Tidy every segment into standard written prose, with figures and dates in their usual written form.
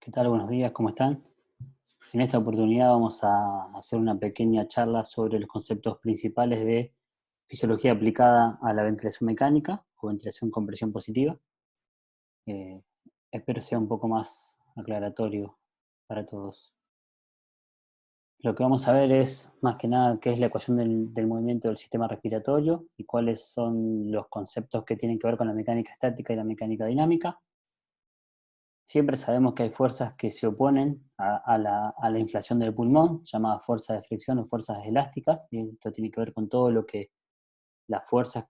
¿Qué tal? Buenos días, ¿cómo están? En esta oportunidad vamos a hacer una pequeña charla sobre los conceptos principales de fisiología aplicada a la ventilación mecánica o ventilación con presión positiva. Eh, Espero sea un poco más aclaratorio para todos. Lo que vamos a ver es, más que nada, qué es la ecuación del movimiento del sistema respiratorio y cuáles son los conceptos que tienen que ver con la mecánica estática y la mecánica dinámica. Siempre sabemos que hay fuerzas que se oponen a la inflación del pulmón, llamadas fuerzas de fricción o fuerzas elásticas, y esto tiene que ver con todo lo que las fuerzas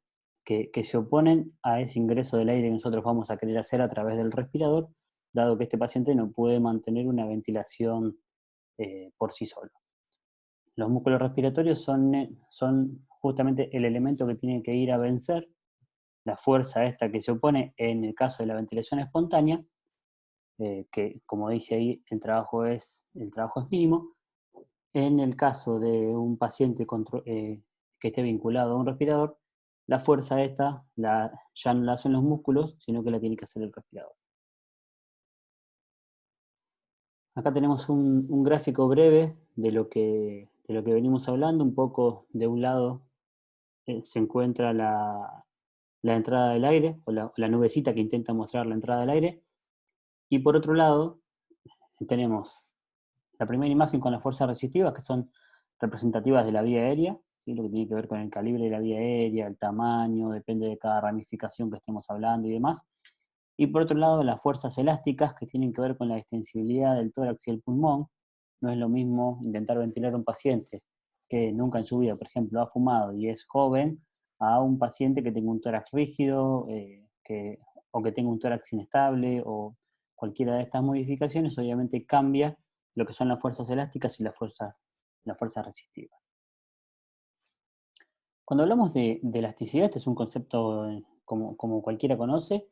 que se oponen a ese ingreso del aire que nosotros vamos a querer hacer a través del respirador, dado que este paciente no puede mantener una ventilación por sí solo. Los músculos respiratorios son justamente el elemento que tiene que ir a vencer la fuerza esta que se opone en el caso de la ventilación espontánea, que como dice ahí, el trabajo es mínimo. En el caso de un paciente que esté vinculado a un respirador, la fuerza esta ya no la hacen los músculos, sino que la tiene que hacer el respirador. Acá tenemos un gráfico breve de lo que venimos hablando. Un poco de un lado se encuentra la entrada del aire, o la nubecita que intenta mostrar la entrada del aire, y por otro lado tenemos la primera imagen con las fuerzas resistivas, que son representativas de la vía aérea, ¿sí? Lo que tiene que ver con el calibre de la vía aérea, el tamaño, depende de cada ramificación que estemos hablando y demás. Y por otro lado, las fuerzas elásticas, que tienen que ver con la extensibilidad del tórax y el pulmón. No es lo mismo intentar ventilar a un paciente que nunca en su vida, por ejemplo, ha fumado y es joven, a un paciente que tenga un tórax rígido, o que tenga un tórax inestable, o cualquiera de estas modificaciones. Obviamente cambia lo que son las fuerzas elásticas y las fuerzas resistivas. Cuando hablamos de elasticidad, este es un concepto como cualquiera conoce.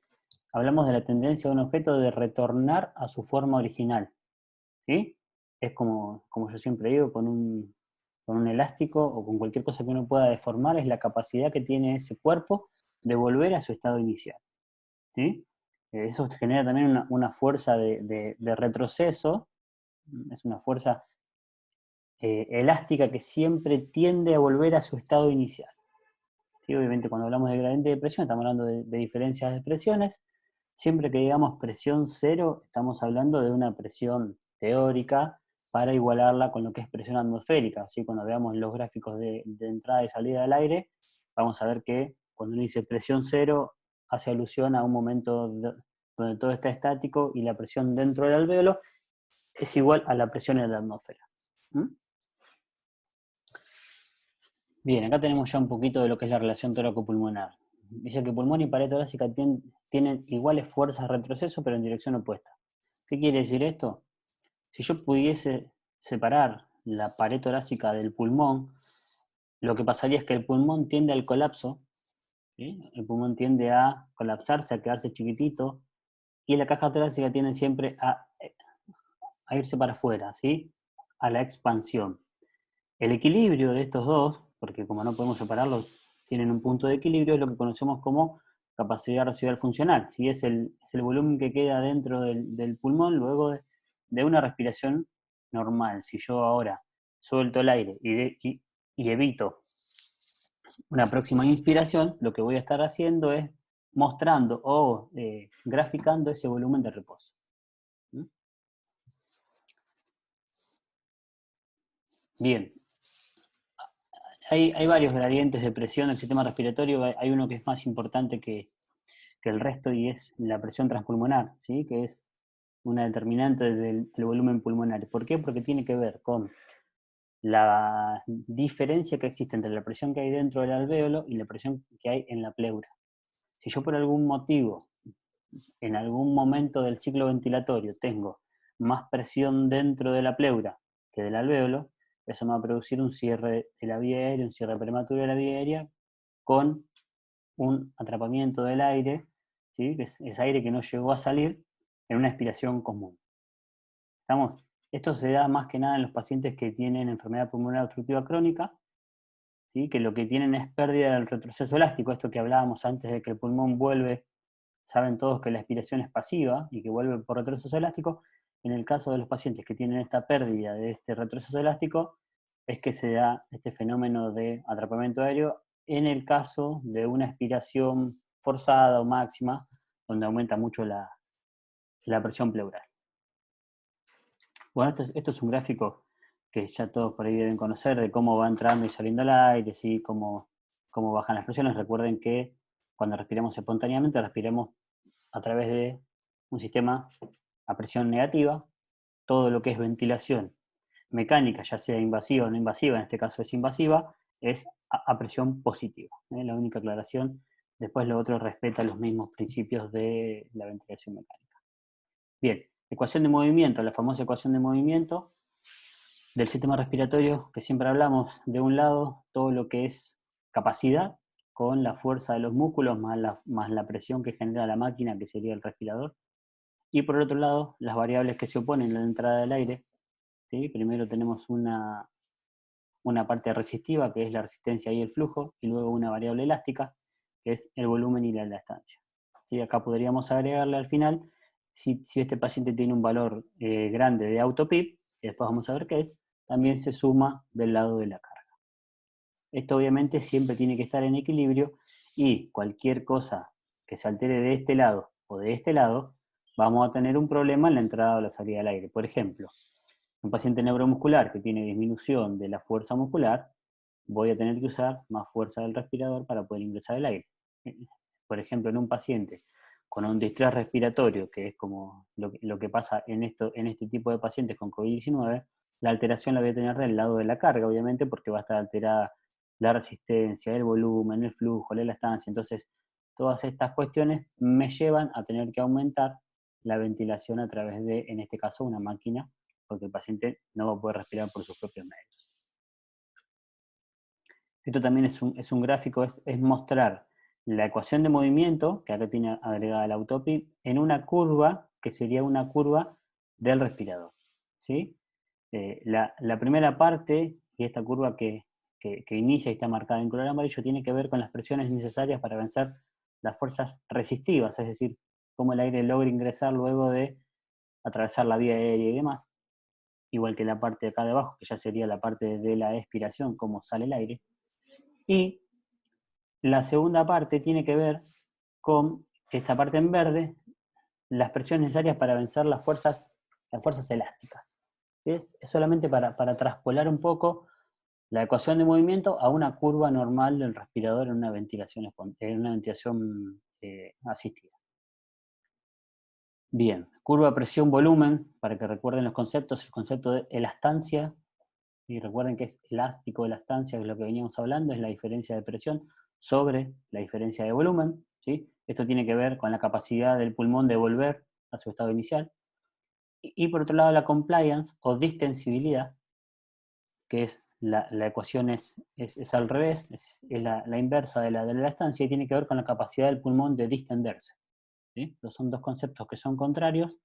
Hablamos de la tendencia de un objeto de retornar a su forma original, ¿sí? Es como yo siempre digo, con un elástico o con cualquier cosa que uno pueda deformar, es la capacidad que tiene ese cuerpo de volver a su estado inicial, ¿sí? Eso genera también una fuerza de retroceso. Es una fuerza elástica que siempre tiende a volver a su estado inicial, ¿sí? Obviamente cuando hablamos de gradiente de presión estamos hablando de diferencias de presiones. Siempre que digamos presión cero, estamos hablando de una presión teórica para igualarla con lo que es presión atmosférica, ¿sí? Cuando veamos los gráficos de entrada y salida del aire, vamos a ver que cuando uno dice presión cero, hace alusión a un momento donde todo está estático y la presión dentro del alvéolo es igual a la presión en la atmósfera. ¿Mm? Bien, acá tenemos ya un poquito de lo que es la relación tóraco-pulmonar. Dice que pulmón y pared torácica tienen iguales fuerzas de retroceso, pero en dirección opuesta. ¿Qué quiere decir esto? Si yo pudiese separar la pared torácica del pulmón, lo que pasaría es que el pulmón tiende al colapso, ¿sí? El pulmón tiende a colapsarse, a quedarse chiquitito, y la caja torácica tiende siempre a irse para afuera, ¿sí? A la expansión. El equilibrio de estos dos, porque como no podemos separarlos, tienen un punto de equilibrio, es lo que conocemos como capacidad residual funcional. ¿Sí? Es el volumen que queda dentro del pulmón luego de una respiración normal. Si yo ahora suelto el aire y evito una próxima inspiración, lo que voy a estar haciendo es mostrando o graficando ese volumen de reposo. ¿Mm? Bien, hay varios gradientes de presión del sistema respiratorio. Hay uno que es más importante que el resto, y es la presión transpulmonar, ¿sí? Que es una determinante del volumen pulmonar. ¿Por qué? Porque tiene que ver con la diferencia que existe entre la presión que hay dentro del alvéolo y la presión que hay en la pleura. Si yo por algún motivo, en algún momento del ciclo ventilatorio, tengo más presión dentro de la pleura que del alvéolo, eso me va a producir un cierre de la vía aérea, un cierre prematuro de la vía aérea, con un atrapamiento del aire, ¿sí? Que es aire que no llegó a salir en una expiración común. ¿Estamos? Esto se da más que nada en los pacientes que tienen enfermedad pulmonar obstructiva crónica, ¿sí? Que lo que tienen es pérdida del retroceso elástico, esto que hablábamos antes de que el pulmón vuelve. Saben todos que la expiración es pasiva y que vuelve por retroceso elástico. en el caso de los pacientes que tienen esta pérdida de este retroceso elástico, es que se da este fenómeno de atrapamiento aéreo en el caso de una expiración forzada o máxima, donde aumenta mucho la presión pleural. Bueno, esto es un gráfico que ya todos por ahí deben conocer, de cómo va entrando y saliendo el aire, ¿sí? cómo bajan las presiones. Recuerden que cuando respiramos espontáneamente, respiramos a través de un sistema a presión negativa. Todo lo que es ventilación mecánica, ya sea invasiva o no invasiva, en este caso es invasiva, es a presión positiva. La única aclaración. Después lo otro respeta los mismos principios de la ventilación mecánica. Bien, ecuación de movimiento, la famosa ecuación de movimiento del sistema respiratorio, que siempre hablamos. De un lado, todo lo que es capacidad, con la fuerza de los músculos, más la presión que genera la máquina, que sería el respirador. Y por el otro lado, las variables que se oponen a la entrada del aire. ¿Sí? Primero tenemos una parte resistiva, que es la resistencia y el flujo, y luego una variable elástica, que es el volumen y la elastancia. ¿Sí? Acá podríamos agregarle al final, si este paciente tiene un valor grande de autopip, que después vamos a ver qué es, también se suma del lado de la carga. Esto obviamente siempre tiene que estar en equilibrio, y cualquier cosa que se altere de este lado o de este lado, vamos a tener un problema en la entrada o la salida del aire. Por ejemplo, un paciente neuromuscular que tiene disminución de la fuerza muscular, voy a tener que usar más fuerza del respirador para poder ingresar el aire. Por ejemplo, en un paciente con un distrés respiratorio, que es como lo que pasa en este tipo de pacientes con COVID-19, la alteración la voy a tener del lado de la carga, obviamente, porque va a estar alterada la resistencia, el volumen, el flujo, la elastancia. Entonces, todas estas cuestiones me llevan a tener que aumentar la ventilación a través de, en este caso, una máquina, porque el paciente no va a poder respirar por sus propios medios. Esto también es un gráfico, es mostrar la ecuación de movimiento, que acá tiene agregada la autopip, en una curva que sería una curva del respirador. ¿Sí? La primera parte, y esta curva que inicia y está marcada en color amarillo, tiene que ver con las presiones necesarias para vencer las fuerzas resistivas, es decir, cómo el aire logra ingresar luego de atravesar la vía aérea y demás. Igual que la parte de acá de abajo, que ya sería la parte de la expiración, cómo sale el aire. Y la segunda parte tiene que ver con esta parte en verde, las presiones necesarias para vencer las fuerzas elásticas. Es solamente para traspolar un poco la ecuación de movimiento a una curva normal del respirador en una ventilación asistida. Bien, curva presión-volumen, para que recuerden los conceptos, el concepto de elastancia, y recuerden que es elástico, elastancia, que es lo que veníamos hablando, es la diferencia de presión sobre la diferencia de volumen. ¿Sí? Esto tiene que ver con la capacidad del pulmón de volver a su estado inicial. Y por otro lado, la compliance o distensibilidad, que es la ecuación es al revés, es la inversa de la elastancia, y tiene que ver con la capacidad del pulmón de distenderse. ¿Sí? Estos son dos conceptos que son contrarios,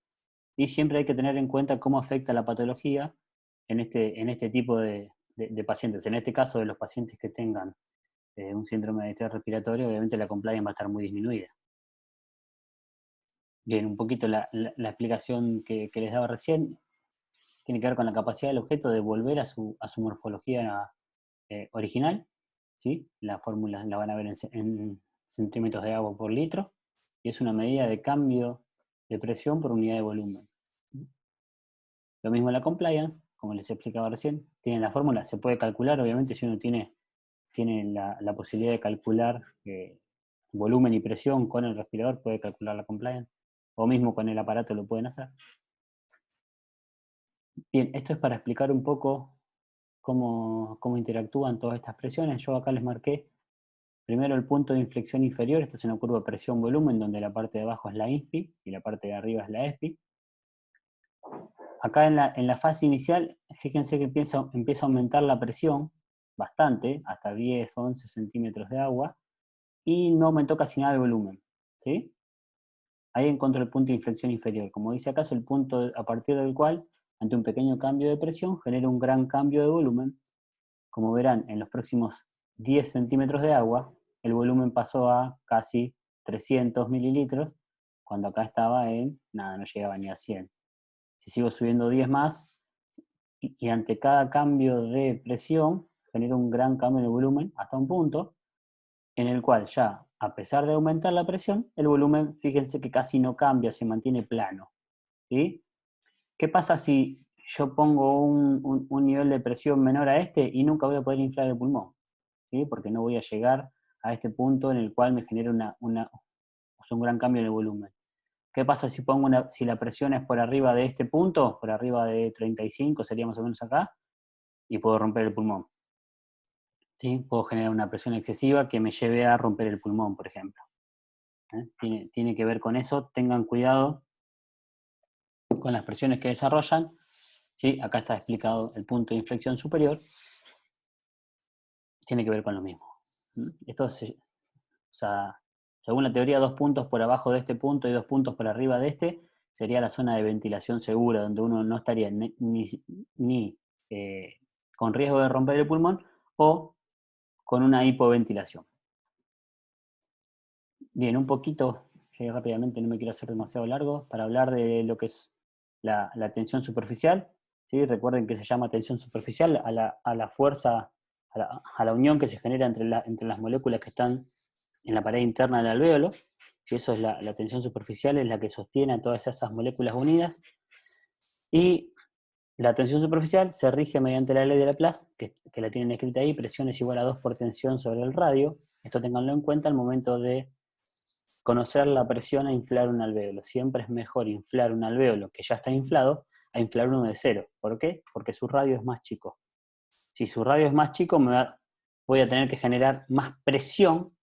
y siempre hay que tener en cuenta cómo afecta la patología en este tipo de pacientes. En este caso, de los pacientes que tengan un síndrome de estrés respiratorio, obviamente la compliance va a estar muy disminuida. Bien, un poquito la explicación que les daba recién tiene que ver con la capacidad del objeto de volver a su morfología original. ¿Sí? La fórmula la van a ver en centímetros de agua por litro, y es una medida de cambio de presión por unidad de volumen. Lo mismo la compliance, como les explicaba recién, tiene la fórmula, se puede calcular, obviamente, si uno tiene la posibilidad de calcular volumen y presión con el respirador, puede calcular la compliance, o mismo con el aparato lo pueden hacer. Bien, esto es para explicar un poco cómo interactúan todas estas presiones. Yo acá les marqué primero el punto de inflexión inferior. Esto es una curva presión-volumen, donde la parte de abajo es la INSPI y la parte de arriba es la ESPI. Acá en la fase inicial, fíjense que empieza a aumentar la presión bastante, hasta 10, 11 centímetros de agua, y no aumentó casi nada el volumen. ¿Sí? Ahí encuentro el punto de inflexión inferior. Como dice acá, es el punto a partir del cual, ante un pequeño cambio de presión, genera un gran cambio de volumen. Como verán, en los próximos 10 centímetros de agua, el volumen pasó a casi 300 mililitros, cuando acá estaba en, nada, no llegaba ni a 100. Si sigo subiendo 10 más, y ante cada cambio de presión, genera un gran cambio en el volumen hasta un punto en el cual ya, a pesar de aumentar la presión, el volumen, fíjense que casi no cambia, se mantiene plano. ¿Sí? ¿Qué pasa si yo pongo un nivel de presión menor a este y nunca voy a poder inflar el pulmón? ¿Sí? Porque no voy a llegar a este punto en el cual me genera un gran cambio en el volumen. ¿Qué pasa si la presión es por arriba de este punto, por arriba de 35, sería más o menos acá, y puedo romper el pulmón? ¿Sí? Puedo generar una presión excesiva que me lleve a romper el pulmón, por ejemplo. Tiene que ver con eso. Tengan cuidado con las presiones que desarrollan. ¿Sí? Acá está explicado el punto de inflexión superior. Tiene que ver con lo mismo. Esto o sea, según la teoría, 2 puntos por abajo de este punto y 2 puntos por arriba de este sería la zona de ventilación segura, donde uno no estaría ni con riesgo de romper el pulmón o con una hipoventilación. Bien, un poquito, llegué rápidamente, no me quiero hacer demasiado largo, para hablar de lo que es la tensión superficial. ¿Sí? Recuerden que se llama tensión superficial a la fuerza, a la unión que se genera entre las moléculas que están en la pared interna del alvéolo. Y eso es la tensión superficial, es la que sostiene a todas esas moléculas unidas. Y la tensión superficial se rige mediante la ley de Laplace, que la tienen escrita ahí: presión es igual a 2 por tensión sobre el radio. Esto tenganlo en cuenta al momento de conocer la presión a inflar un alvéolo. Siempre es mejor inflar un alvéolo que ya está inflado a inflar uno de cero. ¿Por qué? Porque su radio es más chico. Si su radio es más chico, voy a tener que generar más presión.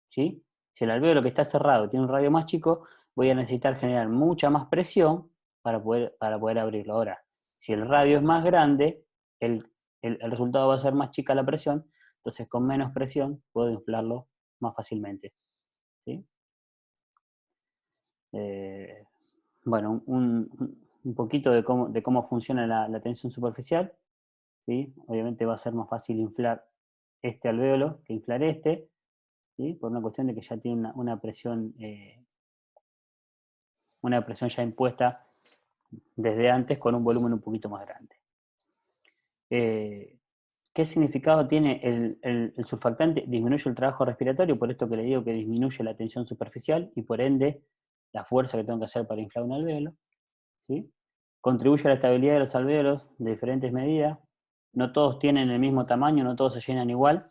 ¿Sí? Si el alvéolo que está cerrado tiene un radio más chico, voy a necesitar generar mucha más presión para poder abrirlo. Ahora, si el radio es más grande, el resultado va a ser más chica la presión, entonces con menos presión puedo inflarlo más fácilmente. ¿Sí? Bueno, un poquito de cómo funciona la tensión superficial. ¿Sí? Obviamente va a ser más fácil inflar este alvéolo que inflar este, ¿sí? Por una cuestión de que ya tiene una presión ya impuesta desde antes con un volumen un poquito más grande. ¿Qué significado tiene el surfactante? Disminuye el trabajo respiratorio, por esto que le digo que disminuye la tensión superficial y por ende la fuerza que tengo que hacer para inflar un alvéolo. ¿Sí? Contribuye a la estabilidad de los alvéolos de diferentes medidas. No todos tienen el mismo tamaño, no todos se llenan igual.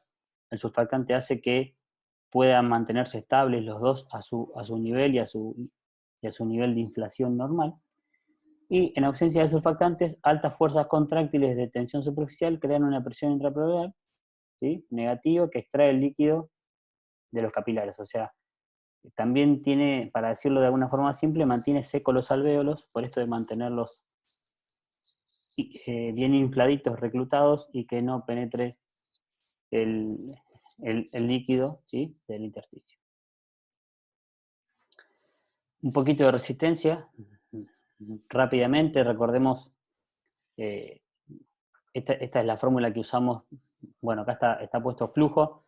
El surfactante hace que puedan mantenerse estables los dos a su nivel y a su nivel de inflación normal. Y en ausencia de surfactantes, altas fuerzas contráctiles de tensión superficial crean una presión intrapleural, ¿sí? Negativa, que extrae el líquido de los capilares. O sea, también tiene, para decirlo de alguna forma simple, mantiene secos los alvéolos, por esto de mantenerlos bien infladitos, reclutados, y que no penetre el líquido, ¿sí? Del intersticio. Un poquito de resistencia, rápidamente, recordemos, esta es la fórmula que usamos. Bueno, acá está puesto flujo,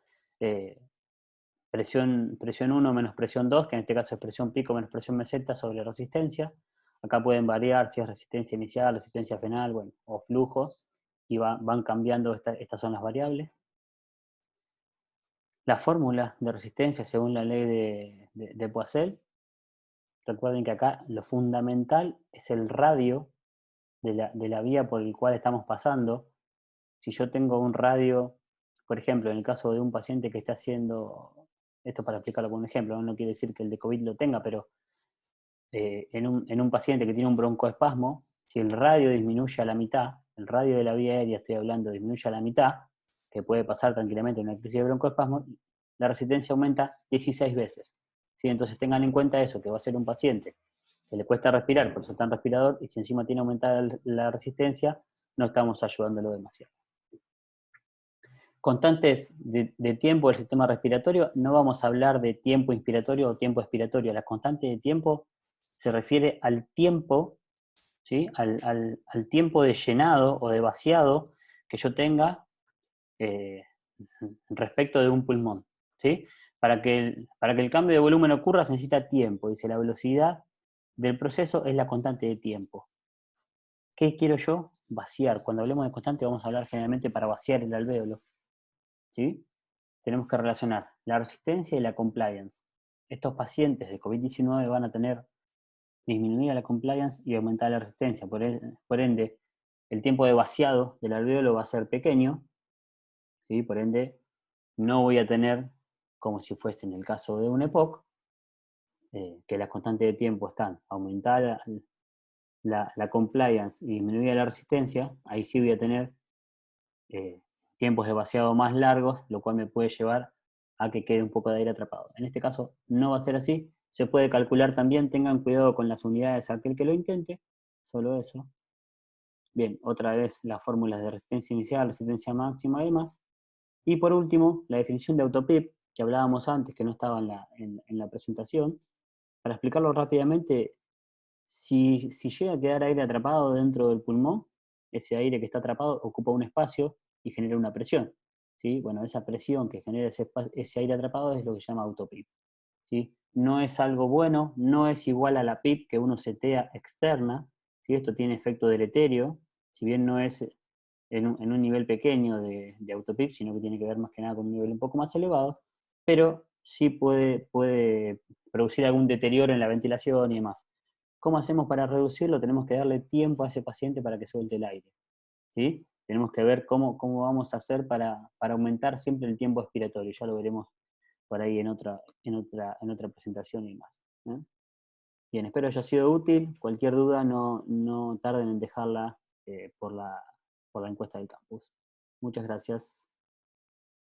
presión 1 menos presión 2, que en este caso es presión pico menos presión meseta sobre resistencia. Acá pueden variar si es resistencia inicial, resistencia final, bueno, o flujo, y van cambiando, estas son las variables. La fórmula de resistencia según la ley de Poiseuille. Recuerden que acá lo fundamental es el radio de la vía por el cual estamos pasando. Si yo tengo un radio, por ejemplo, en el caso de un paciente que está haciendo, esto para explicarlo con un ejemplo, no quiere decir que el de COVID lo tenga, pero en un paciente que tiene un broncoespasmo, si el radio disminuye a la mitad, el radio de la vía aérea, estoy hablando, disminuye a la mitad, que puede pasar tranquilamente en una crisis de broncoespasmo, la resistencia aumenta 16 veces. ¿Sí? Entonces tengan en cuenta eso, que va a ser un paciente que le cuesta respirar, por eso está en respirador, y si encima tiene aumentada la resistencia, no estamos ayudándolo demasiado. Constantes de tiempo del sistema respiratorio, no vamos a hablar de tiempo inspiratorio o tiempo expiratorio. La constante de tiempo se refiere al tiempo, ¿sí? al tiempo de llenado o de vaciado que yo tenga respecto de un pulmón. ¿Sí? Para que el cambio de volumen ocurra se necesita tiempo. Dice, la velocidad del proceso es la constante de tiempo. ¿Qué quiero yo? Vaciar. Cuando hablemos de constante vamos a hablar generalmente para vaciar el alvéolo, ¿sí? Tenemos que relacionar la resistencia y la compliance. Estos pacientes de COVID-19 van a tener disminuida la compliance y aumentada la resistencia. Por ende, el tiempo de vaciado del alvéolo va a ser pequeño, ¿sí? Por ende, no voy a tener, como si fuese en el caso de un EPOC, que las constantes de tiempo están aumentada la compliance y disminuida la resistencia, ahí sí voy a tener tiempos de vaciado más largos, lo cual me puede llevar a que quede un poco de aire atrapado. En este caso no va a ser así, se puede calcular también, tengan cuidado con las unidades aquel que lo intente, solo eso. Bien, otra vez las fórmulas de resistencia inicial, resistencia máxima y demás. Y por último, la definición de autopip, que hablábamos antes, que no estaba en la presentación. Para explicarlo rápidamente, si llega a quedar aire atrapado dentro del pulmón, ese aire que está atrapado ocupa un espacio y genera una presión, ¿sí? Bueno, esa presión que genera ese aire atrapado es lo que se llama autopip, ¿sí? No es algo bueno, no es igual a la PIP que uno setea externa, ¿sí? Esto tiene efecto deleterio, si bien no es en un nivel pequeño de autopip, sino que tiene que ver más que nada con un nivel un poco más elevado, pero sí puede producir algún deterioro en la ventilación y demás. ¿Cómo hacemos para reducirlo? Tenemos que darle tiempo a ese paciente para que suelte el aire, ¿sí? Tenemos que ver cómo vamos a hacer para aumentar siempre el tiempo expiratorio. Ya lo veremos por ahí en otra presentación y más, ¿eh? Bien, espero haya sido útil. Cualquier duda no tarden en dejarla por la encuesta del campus. Muchas gracias.